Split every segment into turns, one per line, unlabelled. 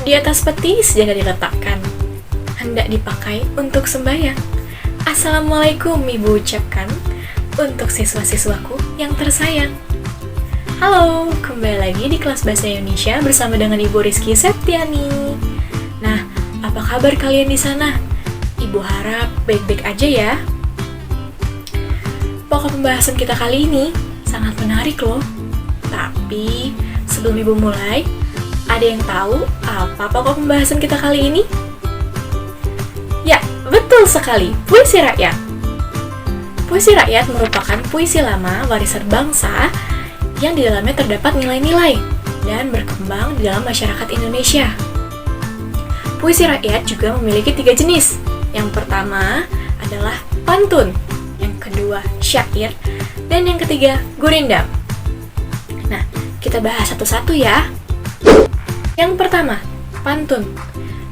Di atas peti sejadah diletakkan, hendak dipakai untuk sembahyang. Assalamualaikum Ibu ucapkan untuk siswa-siswaku yang tersayang. Halo, kembali lagi di kelas Bahasa Indonesia bersama dengan Ibu Rizky Septiani. Nah, apa kabar kalian di sana? Ibu harap baik-baik aja ya. Pokok pembahasan kita kali ini sangat menarik loh. Tapi, sebelum Ibu mulai, ada yang tahu apa pokok pembahasan kita kali ini? Ya, betul sekali, puisi rakyat. Puisi rakyat merupakan puisi lama warisan bangsa yang di dalamnya terdapat nilai-nilai dan berkembang di dalam masyarakat Indonesia. Puisi rakyat juga memiliki 3 jenis. Yang pertama adalah pantun, yang kedua syair, dan yang ketiga gurindam. Nah, kita bahas satu-satu ya. Yang pertama, pantun.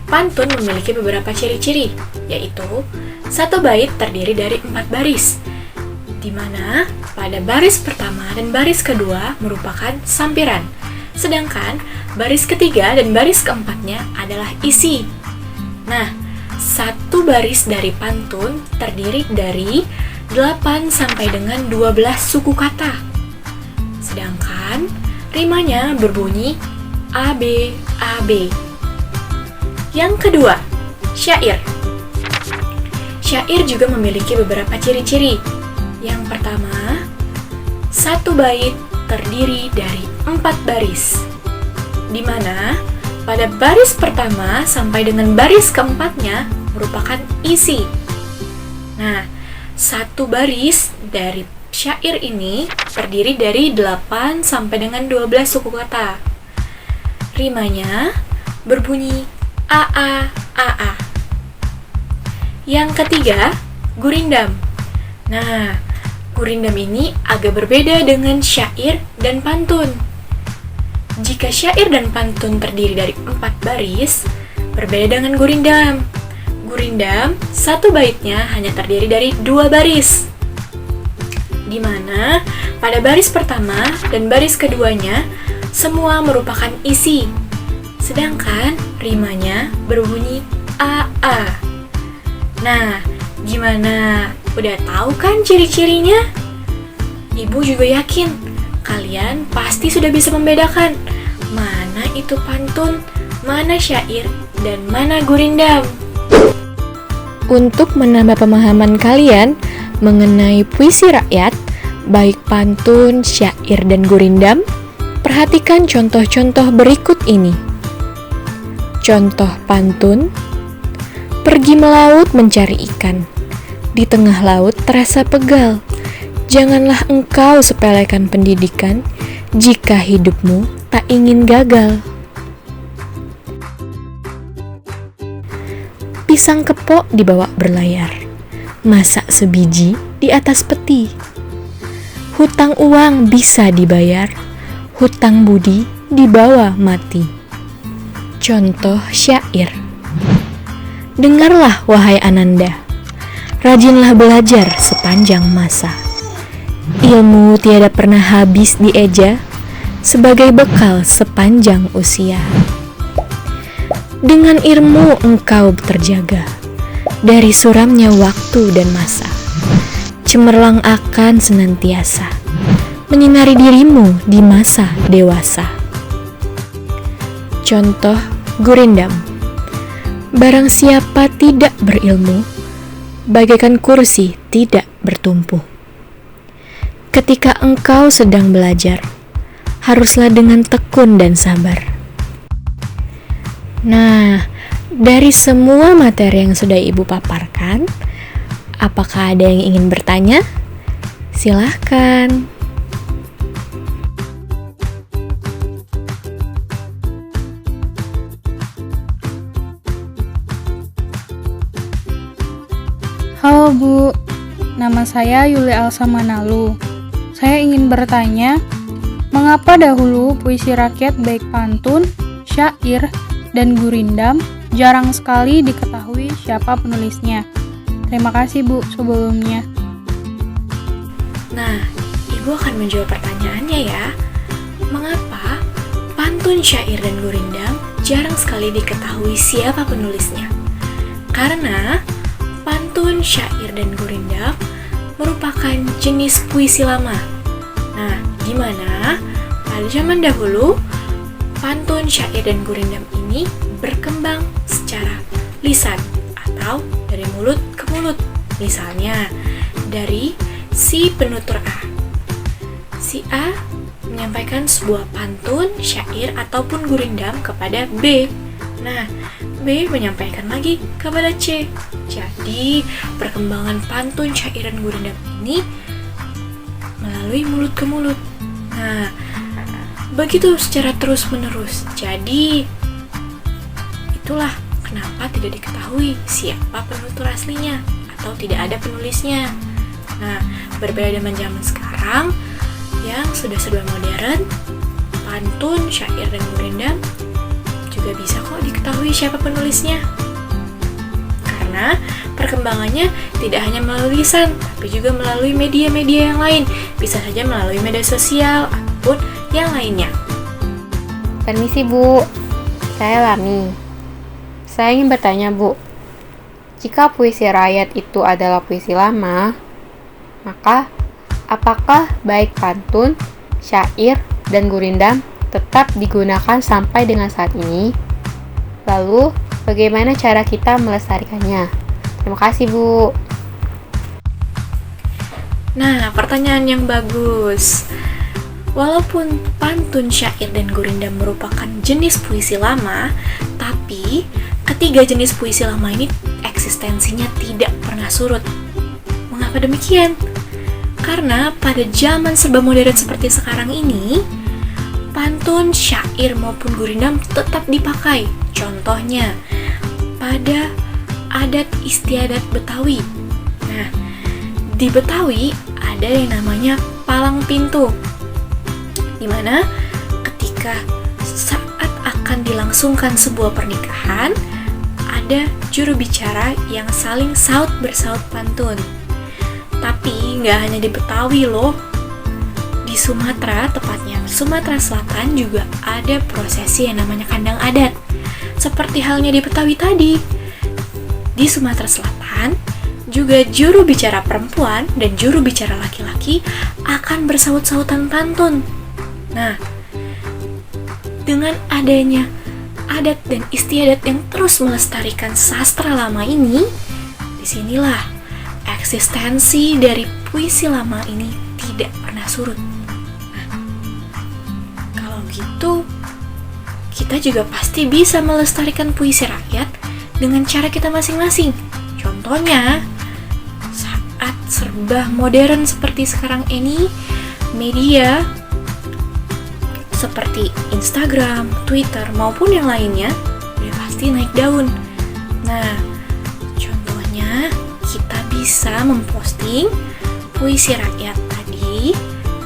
Pantun memiliki beberapa ciri-ciri, yaitu satu bait terdiri dari 4 baris, di mana pada baris pertama dan baris kedua merupakan sampiran, sedangkan baris ketiga dan baris keempatnya adalah isi. Nah, satu baris dari pantun terdiri dari 8 sampai dengan 12 suku kata, sedangkan rimanya berbunyi A, B, A, B. Yang kedua, syair. Syair juga memiliki beberapa ciri-ciri. Yang pertama, satu bait terdiri dari 4 baris, di mana pada baris pertama sampai dengan baris keempatnya merupakan isi. Nah, satu baris dari syair ini terdiri dari 8 sampai dengan 12 suku kata. Rimanya berbunyi AA, AA. Yang ketiga, gurindam. Nah, gurindam ini agak berbeda dengan syair dan pantun. Jika syair dan pantun terdiri dari 4 baris, berbeda dengan gurindam. Gurindam, satu baitnya hanya terdiri dari 2 baris, di mana pada baris pertama dan baris keduanya semua merupakan isi, sedangkan rimanya berbunyi AA. Nah, gimana? Udah tahu kan ciri-cirinya? Ibu juga yakin kalian pasti sudah bisa membedakan mana itu pantun, mana syair, dan mana gurindam. Untuk menambah pemahaman kalian mengenai puisi rakyat, baik pantun, syair, dan gurindam, perhatikan contoh-contoh berikut ini. Contoh pantun: pergi melaut mencari ikan, di tengah laut terasa pegal. Janganlah engkau sepelekan pendidikan, jika hidupmu tak ingin gagal. Pisang kepok dibawa berlayar, masak sebiji di atas peti. Hutang uang bisa dibayar, hutang budi dibawa mati. Contoh syair: dengarlah wahai Ananda, rajinlah belajar sepanjang masa. Ilmu tiada pernah habis dieja, sebagai bekal sepanjang usia. Dengan ilmu engkau terjaga, dari suramnya waktu dan masa. Cemerlang akan senantiasa, menyinari dirimu di masa dewasa. Contoh gurindam: barang siapa tidak berilmu, bagaikan kursi tidak bertumpu. Ketika engkau sedang belajar, haruslah dengan tekun dan sabar. Nah, dari semua materi yang sudah Ibu paparkan, apakah ada yang ingin bertanya? Silahkan.
Halo Bu, nama saya Yuli Alsa Manalu. Saya ingin bertanya, mengapa dahulu puisi rakyat baik pantun, syair, dan gurindam jarang sekali diketahui siapa penulisnya? Terima kasih Bu sebelumnya.
Nah, Ibu akan menjawab pertanyaannya ya. Mengapa pantun, syair, dan gurindam jarang sekali diketahui siapa penulisnya. Karena pantun, syair, dan gurindam merupakan jenis puisi lama. Nah, di mana pada zaman dahulu pantun, syair, dan gurindam ini berkembang secara lisan atau dari mulut ke mulut. Misalnya, dari si penutur A. Si A menyampaikan sebuah pantun, syair, ataupun gurindam kepada B. Nah, B menyampaikan lagi kepada C. Jadi, perkembangan pantun, syair, dan gurindam ini melalui mulut ke mulut. Nah, begitu secara terus-menerus. Jadi, itulah kenapa tidak diketahui siapa penutur aslinya atau tidak ada penulisnya. Nah, berbeda dengan zaman sekarang yang sudah serba modern, pantun, syair, dan gurindam juga bisa kok diketahui siapa penulisnya. Karena perkembangannya tidak hanya melalui lisan, tapi juga melalui media-media yang lain. Bisa saja melalui media sosial ataupun yang lainnya.
Permisi Bu, saya Lami. Saya ingin bertanya Bu, jika puisi rakyat itu adalah puisi lama, maka apakah baik pantun, syair, dan gurindam tetap digunakan sampai dengan saat ini? Lalu, bagaimana cara kita melestarikannya? Terima kasih Bu.
Nah, pertanyaan yang bagus. Walaupun pantun, syair, dan gurindam merupakan jenis puisi lama, tapi ketiga jenis puisi lama ini eksistensinya tidak pernah surut. Mengapa demikian? Karena pada zaman serba modern seperti sekarang ini, pantun, syair, maupun gurindam tetap dipakai. Contohnya, pada adat istiadat Betawi. Nah, di Betawi ada yang namanya palang pintu, di mana ketika saat akan dilangsungkan sebuah pernikahan, ada juru bicara yang saling saut bersaut pantun. Tapi nggak hanya di Betawi loh, di Sumatera, tepatnya Sumatera Selatan juga ada prosesi yang namanya kandang adat. Seperti halnya di Betawi tadi, di Sumatera Selatan juga juru bicara perempuan dan juru bicara laki-laki akan bersaut-sautan pantun. Nah, dengan adanya adat dan istiadat yang terus melestarikan sastra lama ini, disinilah eksistensi dari puisi lama ini tidak pernah surut. Nah, kalau gitu, kita juga pasti bisa melestarikan puisi rakyat dengan cara kita masing-masing. Contohnya, saat serba modern seperti sekarang ini, media seperti Instagram, Twitter, maupun yang lainnya udah pasti naik daun. Nah, contohnya kita bisa memposting puisi rakyat tadi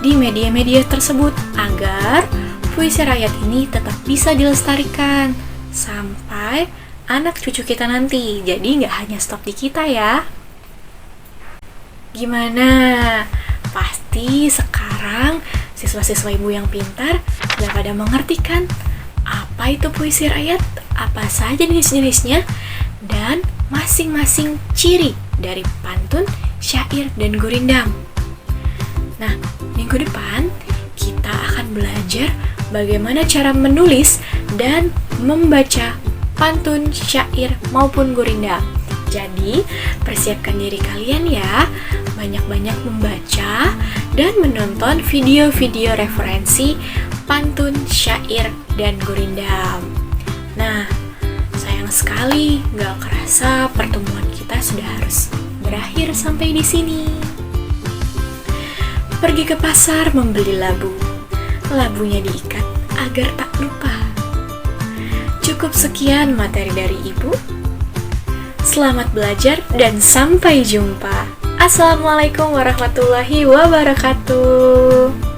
di media-media tersebut agar puisi rakyat ini tetap bisa dilestarikan sampai anak cucu kita nanti. Jadi nggak hanya stop di kita ya. Gimana? Pasti sekarang siswa-siswa ibu yang pintar sudah pada mengerti kan apa itu puisi rakyat, apa saja jenis-jenisnya, dan masing-masing ciri dari pantun, syair, dan gurindam. Nah, minggu depan kita akan belajar bagaimana cara menulis dan membaca pantun, syair, maupun gurindam. Jadi, persiapkan diri kalian ya, banyak-banyak membaca dan menonton video-video referensi pantun, syair, dan gurindam. Nah, sayang sekali gak kerasa pertemuan kita sudah harus berakhir sampai di sini. Pergi ke pasar membeli labu, labunya diikat agar tak lupa. Cukup sekian materi dari ibu. Selamat belajar dan sampai jumpa. Assalamualaikum warahmatullahi wabarakatuh.